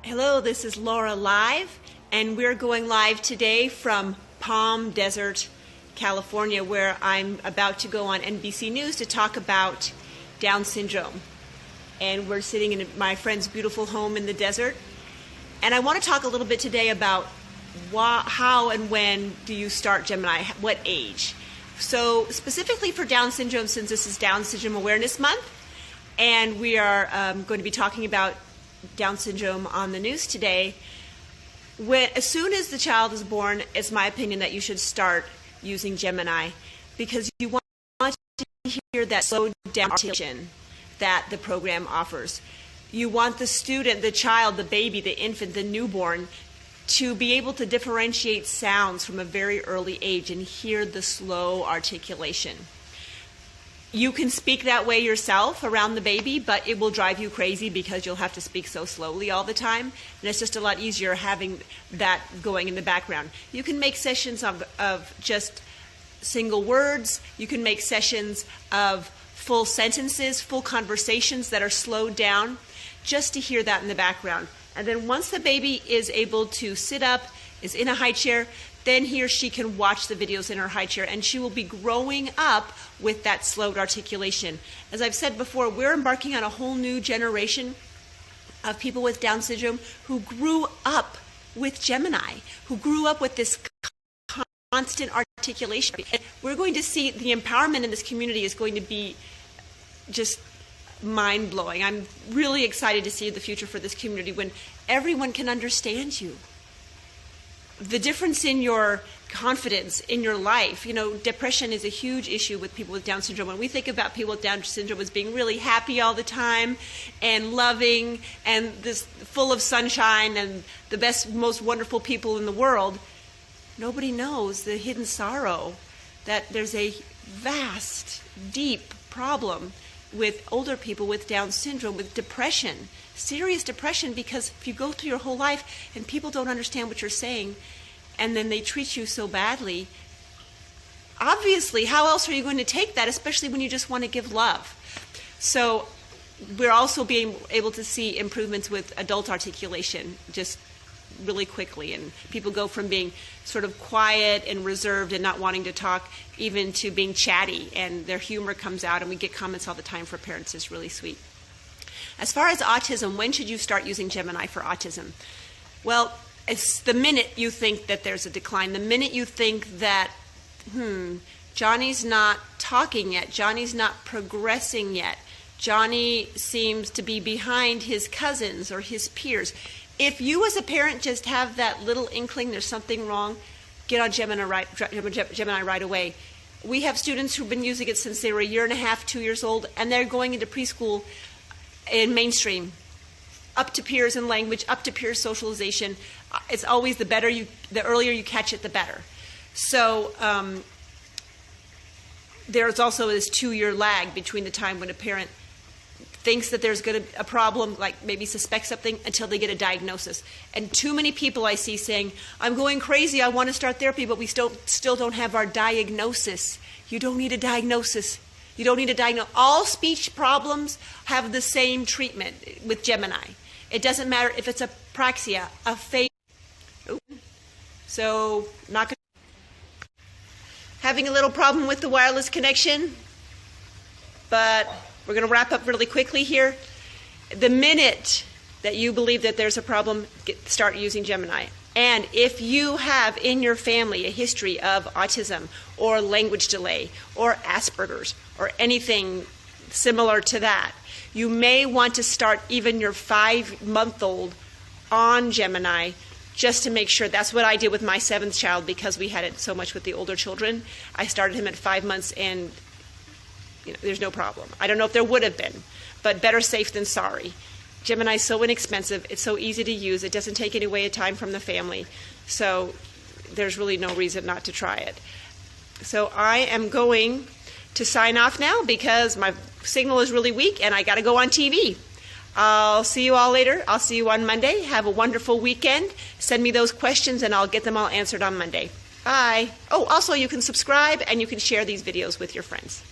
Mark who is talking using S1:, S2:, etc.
S1: Hello, this is Laura Live, and we're going live today from Palm Desert, California, where I'm about to go on NBC News to talk about Down syndrome. And we're sitting in my friend's beautiful home in the desert. And I want to talk a little bit today about how and when do you start Gemiini, what age. So specifically for Down syndrome, since this is Down Syndrome Awareness Month, and we are going to be talking about Down syndrome on the news today, as soon as the child is born, it's my opinion that you should start using Gemiini, because you want to hear that slowed down articulation that the program offers. You want the student, the child, the baby, the infant, the newborn to be able to differentiate sounds from a very early age and hear the slow articulation. You can speak that way yourself around the baby, but it will drive you crazy because you'll have to speak so slowly all the time. And it's just a lot easier having that going in the background. You can make sessions of just single words. You can make sessions of full sentences, full conversations that are slowed down, just to hear that in the background. And then once the baby is able to sit up, is in a high chair, then he or she can watch the videos in her high chair, and she will be growing up with that slowed articulation. As I've said before, we're embarking on a whole new generation of people with Down syndrome who grew up with Gemiini, who grew up with this constant articulation. And we're going to see the empowerment in this community is going to be just mind-blowing. I'm really excited to see the future for this community when everyone can understand you. The difference in your confidence in your life. You know, depression is a huge issue with people with Down syndrome. When we think about people with Down syndrome as being really happy all the time and loving and this full of sunshine and the best, most wonderful people in the world, nobody knows the hidden sorrow that there's a vast, deep problem with older people with Down syndrome, with depression, serious depression, because if you go through your whole life and people don't understand what you're saying and then they treat you so badly, obviously, how else are you going to take that, especially when you just want to give love? So we're also being able to see improvements with adult articulation just really quickly, and people go from being sort of quiet and reserved and not wanting to talk even to being chatty, and their humor comes out, and we get comments all the time for parents. It's really sweet. As far as autism, when should you start using Gemiini for autism? Well, it's the minute you think that there's a decline, the minute you think that, Johnny's not talking yet, Johnny's not progressing yet, Johnny seems to be behind his cousins or his peers. If you as a parent just have that little inkling there's something wrong, get on Gemiini right away. We have students who've been using it since they were 1.5 years, 2 years old, and they're going into preschool in mainstream, up to peers in language, up to peers socialization. It's always the earlier you catch it, the better. So there's also this 2-year lag between the time when a parent thinks that there's a problem, like maybe suspects something, until they get a diagnosis. And too many people I see saying, I'm going crazy, I want to start therapy, but we still don't have our diagnosis. You don't need a diagnosis. You don't need a diagnosis. All speech problems have the same treatment with Gemiini. It doesn't matter if it's apraxia, aphasia. So, having a little problem with the wireless connection, but we're going to wrap up really quickly here. The minute that you believe that there's a problem, start using Gemiini. And if you have in your family a history of autism or language delay or Asperger's or anything similar to that, you may want to start even your 5-month-old on Gemiini just to make sure. That's what I did with my 7th child, because we had it so much with the older children. I started him at 5 months, and there's no problem. I don't know if there would have been, but better safe than sorry. Gemiini is so inexpensive. It's so easy to use. It doesn't take any away time from the family. So there's really no reason not to try it. So I am going to sign off now because my signal is really weak and I got to go on TV. I'll see you all later. I'll see you on Monday. Have a wonderful weekend. Send me those questions and I'll get them all answered on Monday. Bye. Oh, also you can subscribe and you can share these videos with your friends.